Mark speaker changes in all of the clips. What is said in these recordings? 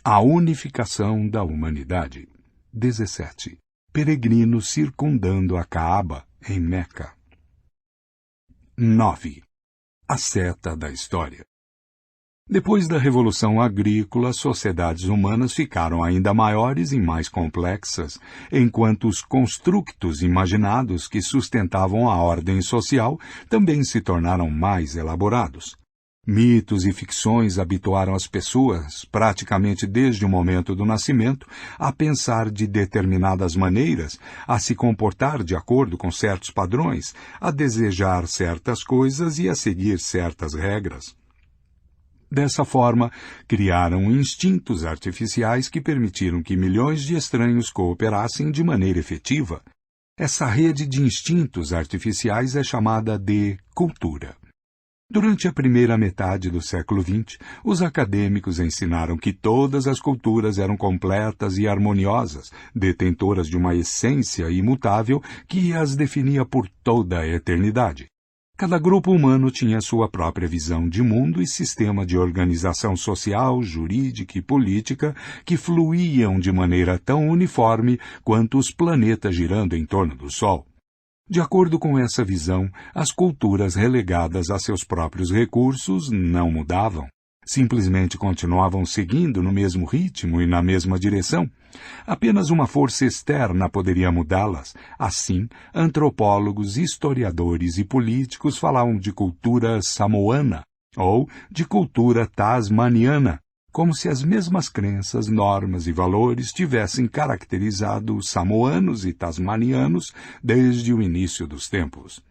Speaker 1: A unificação da humanidade. 17. Peregrinos circundando a Caaba, em Meca. 9. A seta da história. Depois da Revolução Agrícola, as sociedades humanas ficaram ainda maiores e mais complexas, enquanto os constructos imaginados que sustentavam a ordem social também se tornaram mais elaborados. Mitos e ficções habituaram as pessoas, praticamente desde o momento do nascimento, a pensar de determinadas maneiras, a se comportar de acordo com certos padrões, a desejar certas coisas e a seguir certas regras. Dessa forma, criaram instintos artificiais que permitiram que milhões de estranhos cooperassem de maneira efetiva. Essa rede de instintos artificiais é chamada de cultura. Durante a primeira metade do século XX, os acadêmicos ensinaram que todas as culturas eram completas e harmoniosas, detentoras de uma essência imutável que as definia por toda a eternidade. Cada grupo humano tinha sua própria visão de mundo e sistema de organização social, jurídica e política que fluíam de maneira tão uniforme quanto os planetas girando em torno do Sol. De acordo com essa visão, as culturas relegadas a seus próprios recursos não mudavam. Simplesmente continuavam seguindo no mesmo ritmo e na mesma direção. Apenas uma força externa poderia mudá-las. Assim, antropólogos, historiadores e políticos falavam de cultura samoana ou de cultura tasmaniana, como se as mesmas crenças, normas e valores tivessem caracterizado os samoanos e tasmanianos desde o início dos tempos.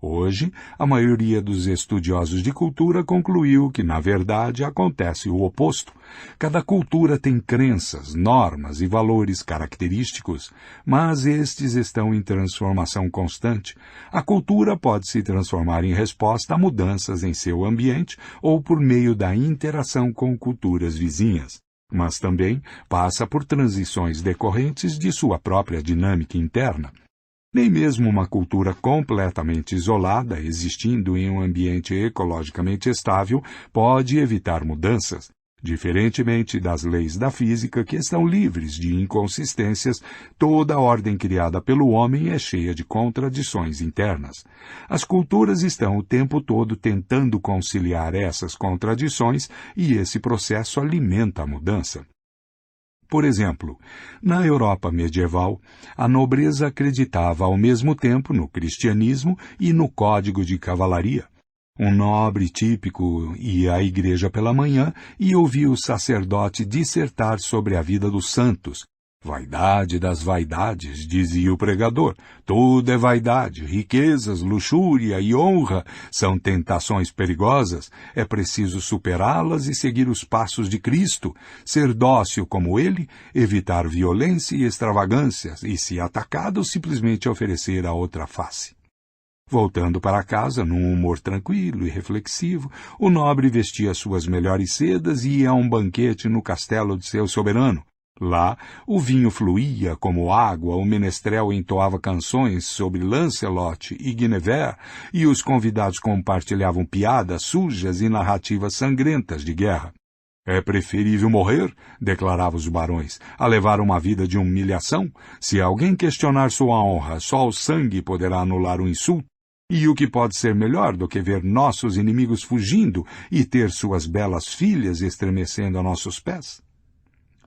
Speaker 1: Hoje, a maioria dos estudiosos de cultura concluiu que, na verdade, acontece o oposto. Cada cultura tem crenças, normas e valores característicos, mas estes estão em transformação constante. A cultura pode se transformar em resposta a mudanças em seu ambiente ou por meio da interação com culturas vizinhas, mas também passa por transições decorrentes de sua própria dinâmica interna. Nem mesmo uma cultura completamente isolada, existindo em um ambiente ecologicamente estável, pode evitar mudanças. Diferentemente das leis da física, que estão livres de inconsistências, toda a ordem criada pelo homem é cheia de contradições internas. As culturas estão o tempo todo tentando conciliar essas contradições e esse processo alimenta a mudança. Por exemplo, na Europa medieval, a nobreza acreditava ao mesmo tempo no cristianismo e no código de cavalaria. Um nobre típico ia à igreja pela manhã e ouvia o sacerdote dissertar sobre a vida dos santos. Vaidade das vaidades, dizia o pregador. Tudo é vaidade, riquezas, luxúria e honra são tentações perigosas. É preciso superá-las e seguir os passos de Cristo, ser dócil como Ele, evitar violência e extravagâncias e, se atacado, simplesmente oferecer a outra face. Voltando para casa, num humor tranquilo e reflexivo, o nobre vestia suas melhores sedas e ia a um banquete no castelo de seu soberano. Lá, o vinho fluía como água, o menestrel entoava canções sobre Lancelot e Guinevere, e os convidados compartilhavam piadas sujas e narrativas sangrentas de guerra. É preferível morrer, declaravam os barões, a levar uma vida de humilhação. Se alguém questionar sua honra, só o sangue poderá anular o insulto. E o que pode ser melhor do que ver nossos inimigos fugindo e ter suas belas filhas estremecendo a nossos pés?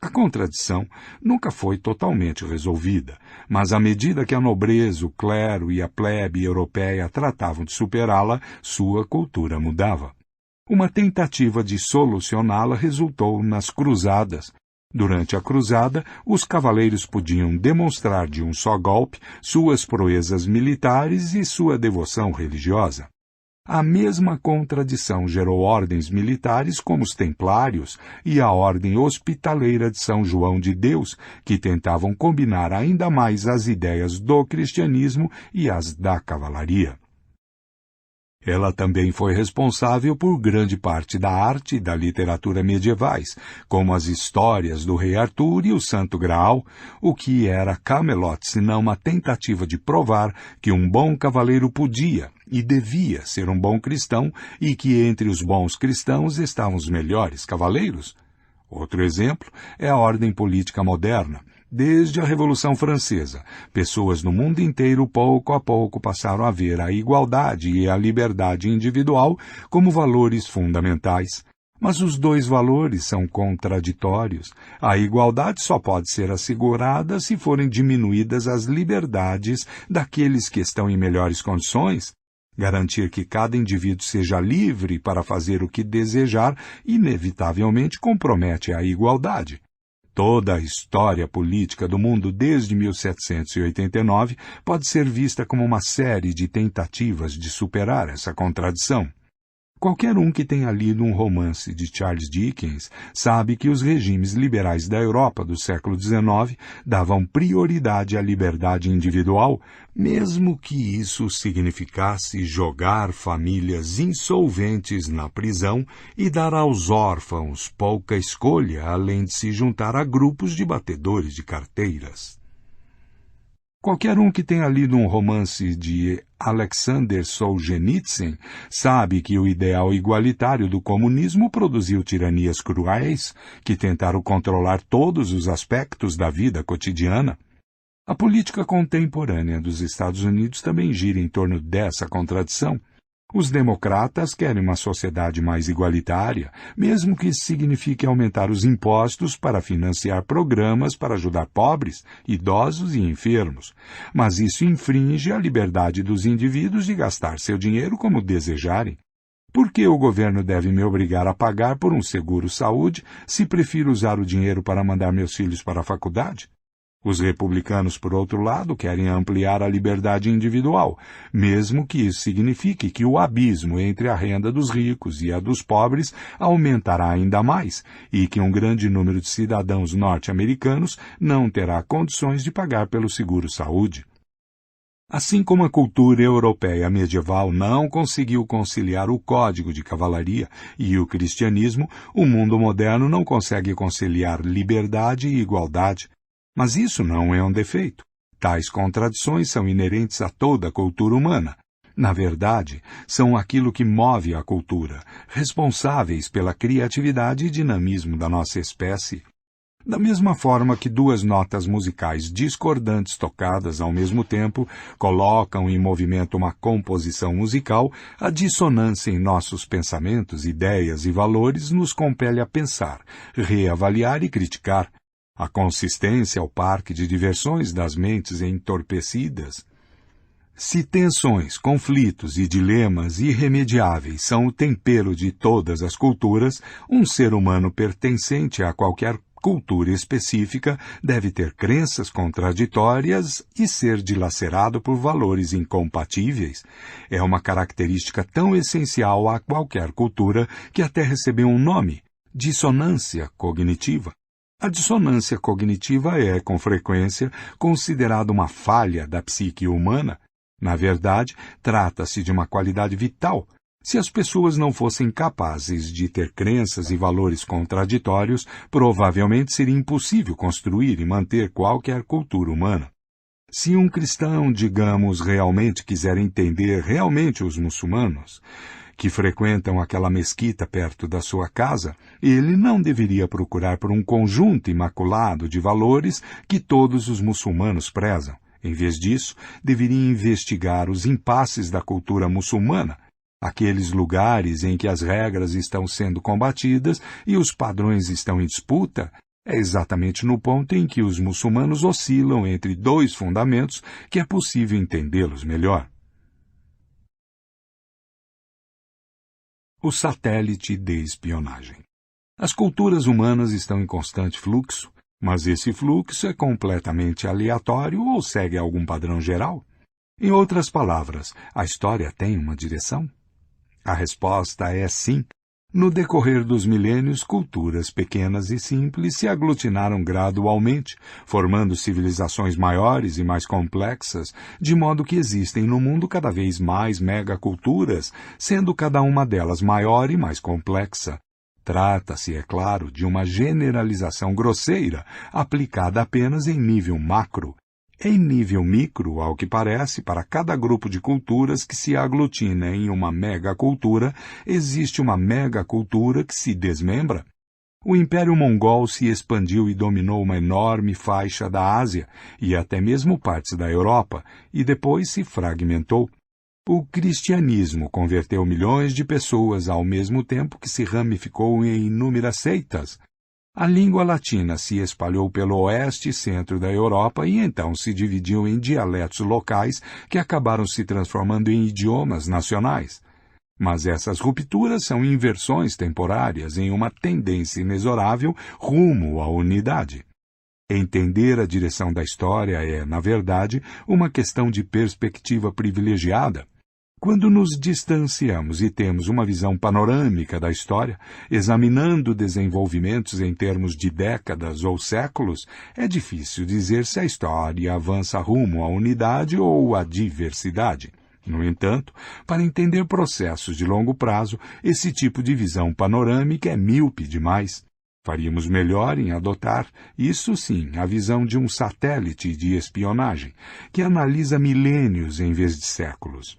Speaker 1: A contradição nunca foi totalmente resolvida, mas à medida que a nobreza, o clero e a plebe europeia tratavam de superá-la, sua cultura mudava. Uma tentativa de solucioná-la resultou nas cruzadas. Durante a cruzada, os cavaleiros podiam demonstrar de um só golpe suas proezas militares e sua devoção religiosa. A mesma contradição gerou ordens militares como os Templários e a Ordem Hospitaleira de São João de Deus, que tentavam combinar ainda mais as ideias do cristianismo e as da cavalaria. Ela também foi responsável por grande parte da arte e da literatura medievais, como as histórias do Rei Arthur e o Santo Graal, o que era Camelot senão uma tentativa de provar que um bom cavaleiro podia e devia ser um bom cristão e que entre os bons cristãos estavam os melhores cavaleiros? Outro exemplo é a ordem política moderna. Desde a Revolução Francesa, pessoas no mundo inteiro pouco a pouco passaram a ver a igualdade e a liberdade individual como valores fundamentais. Mas os dois valores são contraditórios. A igualdade só pode ser assegurada se forem diminuídas as liberdades daqueles que estão em melhores condições. Garantir que cada indivíduo seja livre para fazer o que desejar, inevitavelmente compromete a igualdade. Toda a história política do mundo desde 1789 pode ser vista como uma série de tentativas de superar essa contradição. Qualquer um que tenha lido um romance de Charles Dickens sabe que os regimes liberais da Europa do século XIX davam prioridade à liberdade individual, mesmo que isso significasse jogar famílias insolventes na prisão e dar aos órfãos pouca escolha, além de se juntar a grupos de batedores de carteiras. Qualquer um que tenha lido um romance de Alexander Solzhenitsyn sabe que o ideal igualitário do comunismo produziu tiranias cruéis que tentaram controlar todos os aspectos da vida cotidiana. A política contemporânea dos Estados Unidos também gira em torno dessa contradição. Os democratas querem uma sociedade mais igualitária, mesmo que isso signifique aumentar os impostos para financiar programas para ajudar pobres, idosos e enfermos. Mas isso infringe a liberdade dos indivíduos de gastar seu dinheiro como desejarem. Por que o governo deve me obrigar a pagar por um seguro-saúde se prefiro usar o dinheiro para mandar meus filhos para a faculdade? Os republicanos, por outro lado, querem ampliar a liberdade individual, mesmo que isso signifique que o abismo entre a renda dos ricos e a dos pobres aumentará ainda mais e que um grande número de cidadãos norte-americanos não terá condições de pagar pelo seguro-saúde. Assim como a cultura europeia medieval não conseguiu conciliar o código de cavalaria e o cristianismo, o mundo moderno não consegue conciliar liberdade e igualdade. Mas isso não é um defeito. Tais contradições são inerentes a toda a cultura humana. Na verdade, são aquilo que move a cultura, responsáveis pela criatividade e dinamismo da nossa espécie. Da mesma forma que duas notas musicais discordantes tocadas ao mesmo tempo colocam em movimento uma composição musical, a dissonância em nossos pensamentos, ideias e valores nos compele a pensar, reavaliar e criticar. A consistência é o parque de diversões das mentes entorpecidas. Se tensões, conflitos e dilemas irremediáveis são o tempero de todas as culturas, um ser humano pertencente a qualquer cultura específica deve ter crenças contraditórias e ser dilacerado por valores incompatíveis. É uma característica tão essencial a qualquer cultura que até recebeu um nome: dissonância cognitiva. A dissonância cognitiva é, com frequência, considerada uma falha da psique humana. Na verdade, trata-se de uma qualidade vital. Se as pessoas não fossem capazes de ter crenças e valores contraditórios, provavelmente seria impossível construir e manter qualquer cultura humana. Se um cristão, digamos, realmente quiser entender realmente os muçulmanos, que frequentam aquela mesquita perto da sua casa, ele não deveria procurar por um conjunto imaculado de valores que todos os muçulmanos prezam. Em vez disso, deveria investigar os impasses da cultura muçulmana, aqueles lugares em que as regras estão sendo combatidas e os padrões estão em disputa. É exatamente no ponto em que os muçulmanos oscilam entre dois fundamentos que é possível entendê-los melhor. O satélite de espionagem. As culturas humanas estão em constante fluxo, mas esse fluxo é completamente aleatório ou segue algum padrão geral? Em outras palavras, a história tem uma direção? A resposta é sim. No decorrer dos milênios, culturas pequenas e simples se aglutinaram gradualmente, formando civilizações maiores e mais complexas, de modo que existem no mundo cada vez mais megaculturas, sendo cada uma delas maior e mais complexa. Trata-se, é claro, de uma generalização grosseira, aplicada apenas em nível macro. Em nível micro, ao que parece, para cada grupo de culturas que se aglutina em uma megacultura, existe uma megacultura que se desmembra. O Império Mongol se expandiu e dominou uma enorme faixa da Ásia e até mesmo partes da Europa, e depois se fragmentou. O cristianismo converteu milhões de pessoas ao mesmo tempo que se ramificou em inúmeras seitas. A língua latina se espalhou pelo oeste e centro da Europa e então se dividiu em dialetos locais que acabaram se transformando em idiomas nacionais. Mas essas rupturas são inversões temporárias em uma tendência inexorável rumo à unidade. Entender a direção da história é, na verdade, uma questão de perspectiva privilegiada. Quando nos distanciamos e temos uma visão panorâmica da história, examinando desenvolvimentos em termos de décadas ou séculos, é difícil dizer se a história avança rumo à unidade ou à diversidade. No entanto, para entender processos de longo prazo, esse tipo de visão panorâmica é míope demais. Faríamos melhor em adotar, isso sim, a visão de um satélite de espionagem, que analisa milênios em vez de séculos.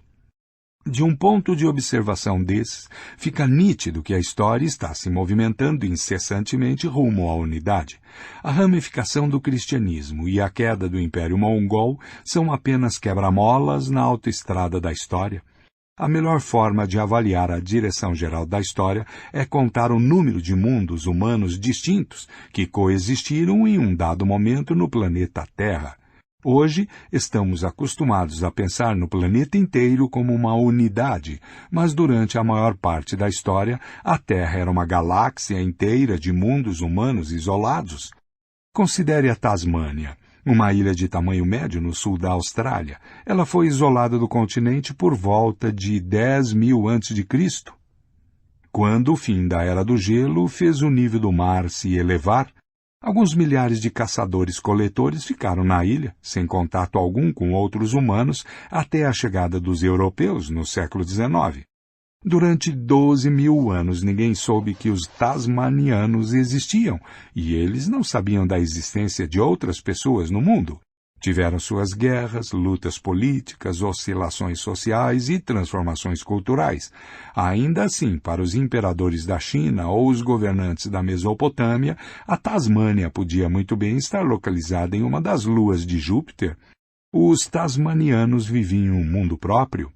Speaker 1: De um ponto de observação desses, fica nítido que a história está se movimentando incessantemente rumo à unidade. A ramificação do cristianismo e a queda do Império Mongol são apenas quebra-molas na autoestrada da história. A melhor forma de avaliar a direção geral da história é contar o número de mundos humanos distintos que coexistiram em um dado momento no planeta Terra. Hoje, estamos acostumados a pensar no planeta inteiro como uma unidade, mas durante a maior parte da história, a Terra era uma galáxia inteira de mundos humanos isolados. Considere a Tasmânia, uma ilha de tamanho médio no sul da Austrália. Ela foi isolada do continente por volta de 10.000 a.C. Quando o fim da Era do Gelo fez o nível do mar se elevar, alguns milhares de caçadores-coletores ficaram na ilha, sem contato algum com outros humanos, até a chegada dos europeus no século XIX. Durante 12.000 anos ninguém soube que os tasmanianos existiam, e eles não sabiam da existência de outras pessoas no mundo. Tiveram suas guerras, lutas políticas, oscilações sociais e transformações culturais. Ainda assim, para os imperadores da China ou os governantes da Mesopotâmia, a Tasmânia podia muito bem estar localizada em uma das luas de Júpiter. Os tasmanianos viviam em um mundo próprio.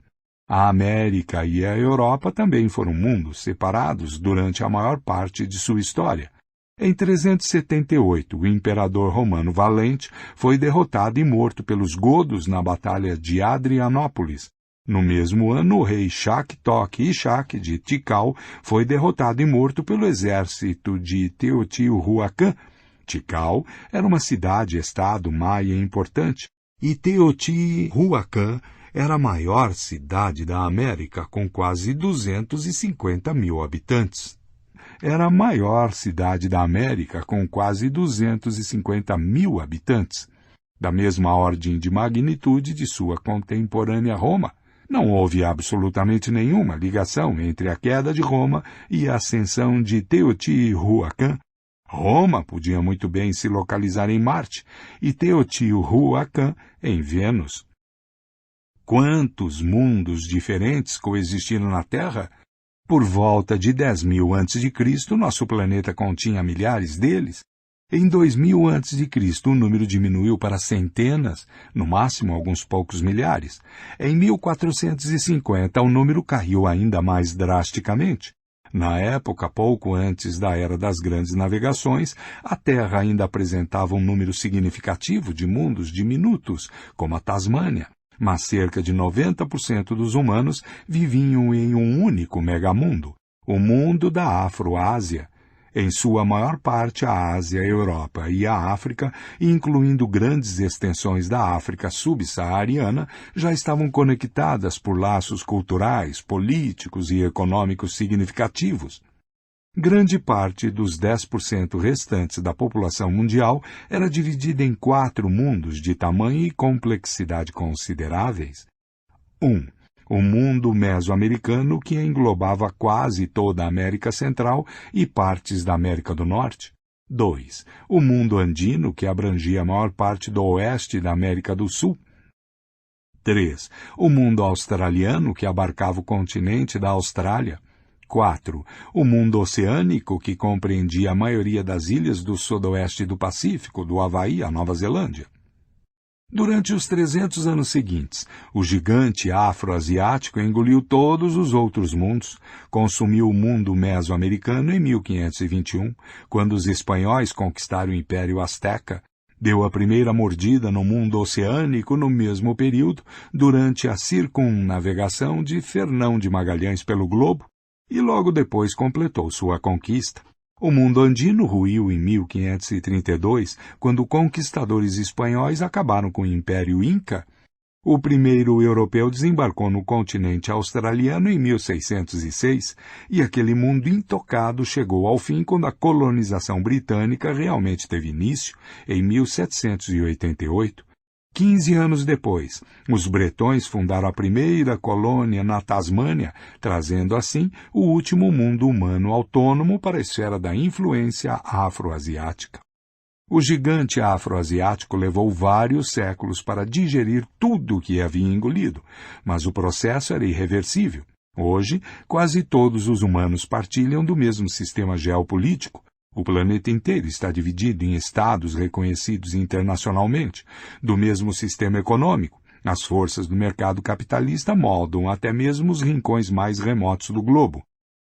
Speaker 1: A América e a Europa também foram mundos separados durante a maior parte de sua história. Em 378, o imperador romano Valente foi derrotado e morto pelos godos na Batalha de Adrianópolis. No mesmo ano, o rei Shaktok Ishak de Tikal foi derrotado e morto pelo exército de Teotihuacan. Tikal era uma cidade-estado maia importante, e Teotihuacan era a maior cidade da América, com quase 250.000 habitantes. Era a maior cidade da América, com quase 250.000 habitantes, da mesma ordem de magnitude de sua contemporânea Roma. Não houve absolutamente nenhuma ligação entre a queda de Roma e a ascensão de Teotihuacan. Roma podia muito bem se localizar em Marte e Teotihuacan em Vênus. Quantos mundos diferentes coexistiram na Terra? Por volta de 10.000 a.C., nosso planeta continha milhares deles. Em 2000 a.C., o número diminuiu para centenas, no máximo alguns poucos milhares. Em 1450, o número caiu ainda mais drasticamente. Na época, pouco antes da Era das Grandes Navegações, a Terra ainda apresentava um número significativo de mundos diminutos, como a Tasmânia. Mas cerca de 90% dos humanos viviam em um único megamundo, o mundo da Afro-Ásia. Em sua maior parte, a Ásia, a Europa e a África, incluindo grandes extensões da África subsaariana, já estavam conectadas por laços culturais, políticos e econômicos significativos. Grande parte dos 10% restantes da população mundial era dividida em 4 mundos de tamanho e complexidade consideráveis. 1. O mundo mesoamericano, que englobava quase toda a América Central e partes da América do Norte. 2. O mundo andino, que abrangia a maior parte do oeste da América do Sul. 3. O mundo australiano, que abarcava o continente da Austrália. 4, o mundo oceânico, que compreendia a maioria das ilhas do sudoeste do Pacífico, do Havaí à Nova Zelândia. Durante os 300 anos seguintes, o gigante afro-asiático engoliu todos os outros mundos, consumiu o mundo mesoamericano em 1521, quando os espanhóis conquistaram o Império Azteca, deu a primeira mordida no mundo oceânico no mesmo período, durante a circunnavegação de Fernão de Magalhães pelo globo, e logo depois completou sua conquista. O mundo andino ruiu em 1532, quando conquistadores espanhóis acabaram com o Império Inca. O primeiro europeu desembarcou no continente australiano em 1606, e aquele mundo intocado chegou ao fim quando a colonização britânica realmente teve início, em 1788. 15 anos depois, os bretões fundaram a primeira colônia na Tasmânia, trazendo assim o último mundo humano autônomo para a esfera da influência afroasiática. O gigante afroasiático levou vários séculos para digerir tudo o que havia engolido, mas o processo era irreversível. Hoje, quase todos os humanos partilham do mesmo sistema geopolítico. O planeta inteiro está dividido em estados reconhecidos internacionalmente, do mesmo sistema econômico. As forças do mercado capitalista moldam até mesmo os rincões mais remotos do globo.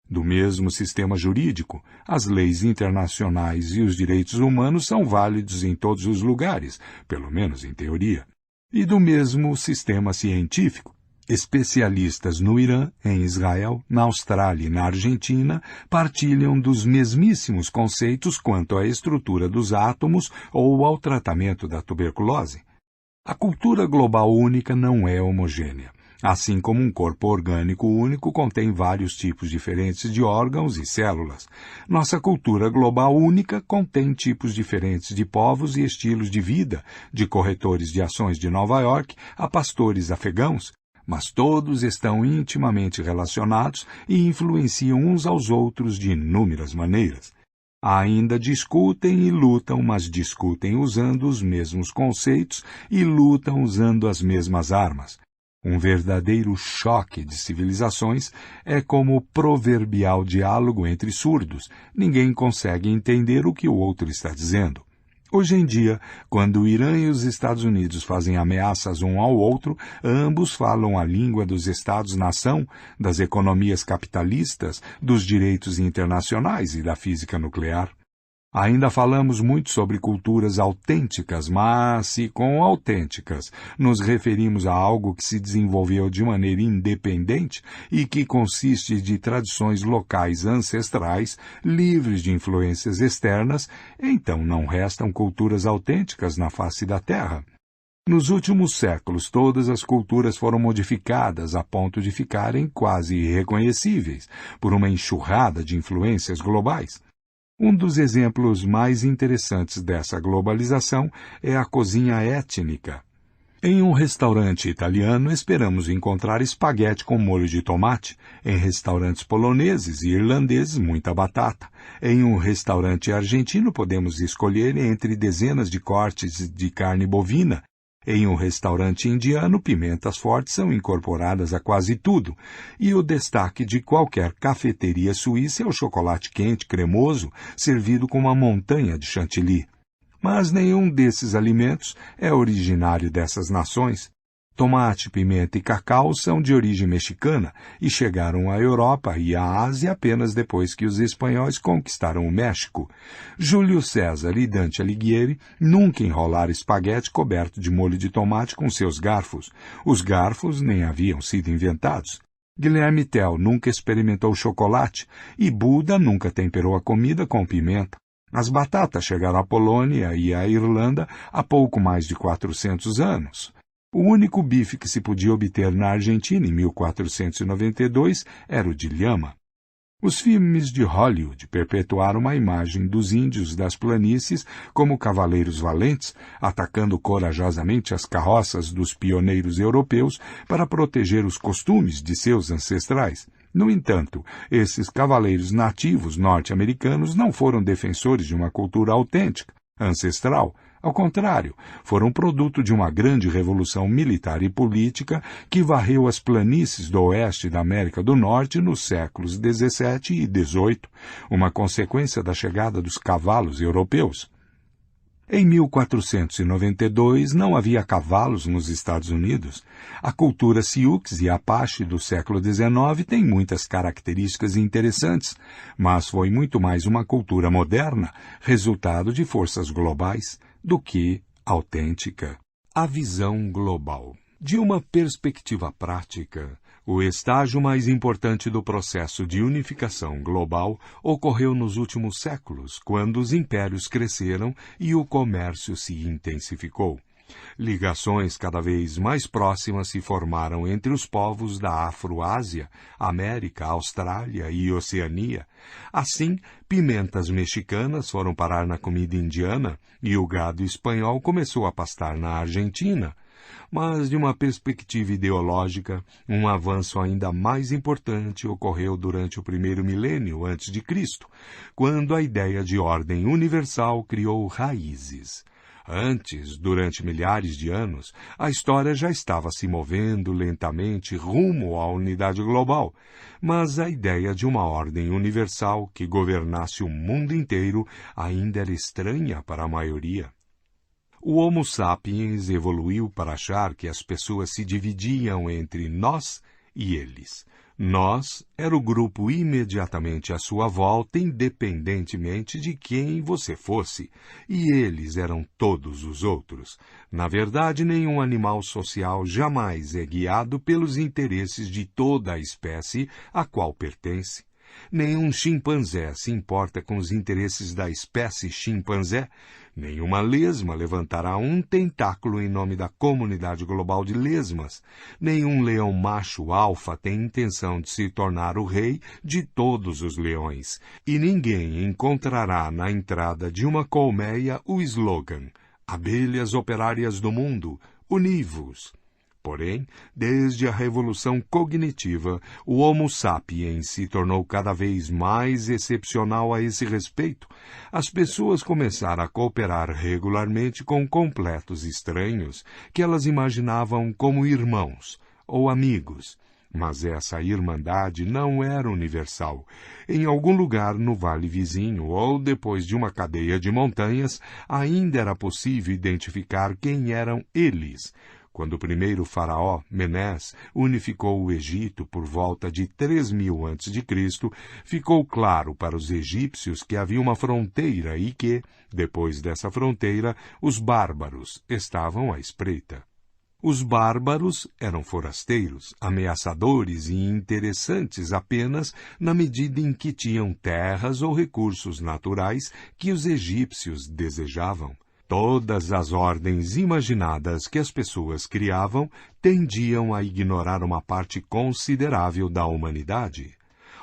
Speaker 1: Do mesmo sistema jurídico, as leis internacionais e os direitos humanos são válidos em todos os lugares, pelo menos em teoria. E do mesmo sistema científico. Especialistas no Irã, em Israel, na Austrália e na Argentina partilham dos mesmíssimos conceitos quanto à estrutura dos átomos ou ao tratamento da tuberculose. A cultura global única não é homogênea. Assim como um corpo orgânico único contém vários tipos diferentes de órgãos e células, nossa cultura global única contém tipos diferentes de povos e estilos de vida, de corretores de ações de Nova York a pastores afegãos, mas todos estão intimamente relacionados e influenciam uns aos outros de inúmeras maneiras. Ainda discutem e lutam, mas discutem usando os mesmos conceitos e lutam usando as mesmas armas. Um verdadeiro choque de civilizações é como o proverbial diálogo entre surdos. Ninguém consegue entender o que o outro está dizendo. Hoje em dia, quando o Irã e os Estados Unidos fazem ameaças um ao outro, ambos falam a língua dos Estados-nação, das economias capitalistas, dos direitos internacionais e da física nuclear. Ainda falamos muito sobre culturas autênticas, mas, se com autênticas nos referimos a algo que se desenvolveu de maneira independente e que consiste de tradições locais ancestrais, livres de influências externas, então não restam culturas autênticas na face da Terra. Nos últimos séculos, todas as culturas foram modificadas a ponto de ficarem quase irreconhecíveis por uma enxurrada de influências globais. Um dos exemplos mais interessantes dessa globalização é a cozinha étnica. Em um restaurante italiano, esperamos encontrar espaguete com molho de tomate. Em restaurantes poloneses e irlandeses, muita batata. Em um restaurante argentino, podemos escolher entre dezenas de cortes de carne bovina. Em um restaurante indiano, pimentas fortes são incorporadas a quase tudo, e o destaque de qualquer cafeteria suíça é o chocolate quente, cremoso, servido com uma montanha de chantilly. Mas nenhum desses alimentos é originário dessas nações. Tomate, pimenta e cacau são de origem mexicana e chegaram à Europa e à Ásia apenas depois que os espanhóis conquistaram o México. Júlio César e Dante Alighieri nunca enrolaram espaguete coberto de molho de tomate com seus garfos. Os garfos nem haviam sido inventados. Guilherme Tell nunca experimentou chocolate e Buda nunca temperou a comida com pimenta. As batatas chegaram à Polônia e à Irlanda há pouco mais de 400 anos. O único bife que se podia obter na Argentina em 1492 era o de lhama. Os filmes de Hollywood perpetuaram a imagem dos índios das planícies como cavaleiros valentes, atacando corajosamente as carroças dos pioneiros europeus para proteger os costumes de seus ancestrais. No entanto, esses cavaleiros nativos norte-americanos não foram defensores de uma cultura autêntica, ancestral, Ao contrário, foram produto de uma grande revolução militar e política que varreu as planícies do oeste da América do Norte nos séculos XVII e XVIII, uma consequência da chegada dos cavalos europeus. Em 1492 não havia cavalos nos Estados Unidos. A cultura Sioux e Apache do século XIX tem muitas características interessantes, mas foi muito mais uma cultura moderna, resultado de forças globais, do que autêntica. A visão global. De uma perspectiva prática, o estágio mais importante do processo de unificação global ocorreu nos últimos séculos, quando os impérios cresceram e o comércio se intensificou. Ligações cada vez mais próximas se formaram entre os povos da Afro-Ásia, América, Austrália e Oceania. Assim, pimentas mexicanas foram parar na comida indiana e o gado espanhol começou a pastar na Argentina. Mas, de uma perspectiva ideológica, um avanço ainda mais importante ocorreu durante o primeiro milênio antes de Cristo, quando a ideia de ordem universal criou raízes. Antes, durante milhares de anos, a história já estava se movendo lentamente rumo à unidade global, mas a ideia de uma ordem universal que governasse o mundo inteiro ainda era estranha para a maioria. O Homo sapiens evoluiu para achar que as pessoas se dividiam entre nós e eles. Nós era o grupo imediatamente à sua volta, independentemente de quem você fosse, e eles eram todos os outros. Na verdade, nenhum animal social jamais é guiado pelos interesses de toda a espécie a qual pertence. Nenhum chimpanzé se importa com os interesses da espécie chimpanzé. Nenhuma lesma levantará um tentáculo em nome da comunidade global de lesmas. Nenhum leão macho alfa tem intenção de se tornar o rei de todos os leões. E ninguém encontrará na entrada de uma colmeia o slogan: Abelhas operárias do mundo, univos! Porém, desde a revolução cognitiva, o Homo sapiens se tornou cada vez mais excepcional a esse respeito. As pessoas começaram a cooperar regularmente com completos estranhos, que elas imaginavam como irmãos ou amigos. Mas essa irmandade não era universal. Em algum lugar no vale vizinho ou depois de uma cadeia de montanhas, ainda era possível identificar quem eram eles. Quando o primeiro faraó, Menés, unificou o Egito por volta de 3000 a.C., ficou claro para os egípcios que havia uma fronteira e que, depois dessa fronteira, os bárbaros estavam à espreita. Os bárbaros eram forasteiros, ameaçadores e interessantes apenas na medida em que tinham terras ou recursos naturais que os egípcios desejavam. Todas as ordens imaginadas que as pessoas criavam tendiam a ignorar uma parte considerável da humanidade.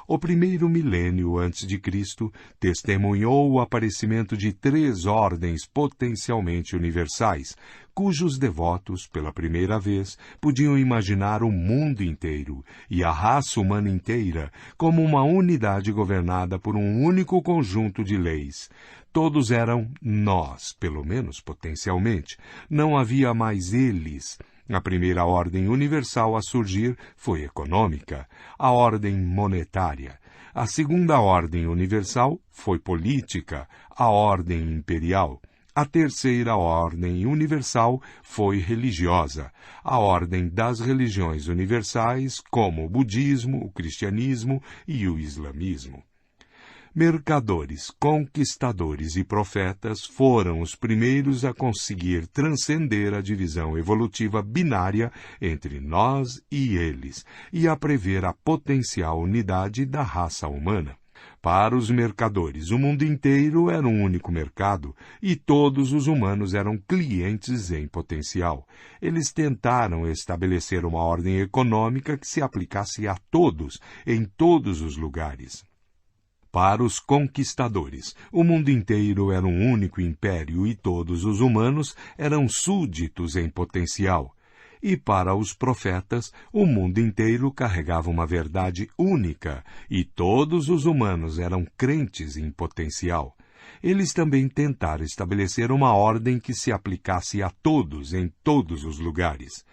Speaker 1: O primeiro milênio antes de Cristo testemunhou o aparecimento de 3 ordens potencialmente universais, cujos devotos, pela primeira vez, podiam imaginar o mundo inteiro e a raça humana inteira como uma unidade governada por um único conjunto de leis. Todos eram nós, pelo menos potencialmente. Não havia mais eles. A primeira ordem universal a surgir foi econômica, a ordem monetária. A segunda ordem universal foi política, a ordem imperial. A terceira ordem universal foi religiosa, a ordem das religiões universais, como o budismo, o cristianismo e o islamismo. Mercadores, conquistadores e profetas foram os primeiros a conseguir transcender a divisão evolutiva binária entre nós e eles e a prever a potencial unidade da raça humana. Para os mercadores, o mundo inteiro era um único mercado e todos os humanos eram clientes em potencial. Eles tentaram estabelecer uma ordem econômica que se aplicasse a todos, em todos os lugares. Para os conquistadores, o mundo inteiro era um único império e todos os humanos eram súditos em potencial. E para os profetas, o mundo inteiro carregava uma verdade única e todos os humanos eram crentes em potencial. Eles também tentaram estabelecer uma ordem que se aplicasse a todos em todos os lugares.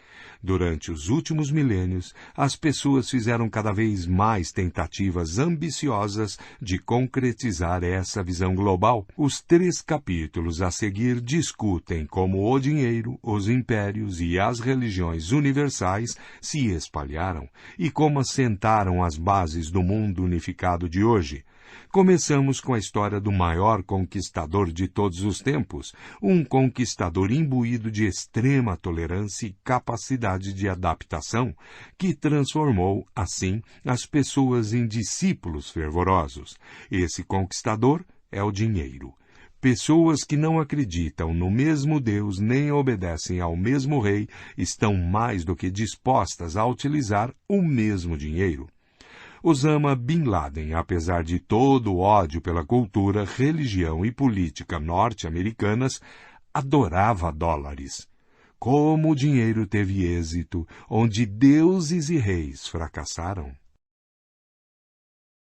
Speaker 1: Durante os últimos milênios, as pessoas fizeram cada vez mais tentativas ambiciosas de concretizar essa visão global. Os 3 capítulos a seguir discutem como o dinheiro, os impérios e as religiões universais se espalharam e como assentaram as bases do mundo unificado de hoje. Começamos com a história do maior conquistador de todos os tempos, um conquistador imbuído de extrema tolerância e capacidade de adaptação, que transformou, assim, as pessoas em discípulos fervorosos. Esse conquistador é o dinheiro. Pessoas que não acreditam no mesmo Deus nem obedecem ao mesmo rei estão mais do que dispostas a utilizar o mesmo dinheiro. Osama Bin Laden, apesar de todo o ódio pela cultura, religião e política norte-americanas, adorava dólares. Como o dinheiro teve êxito, onde deuses e reis fracassaram.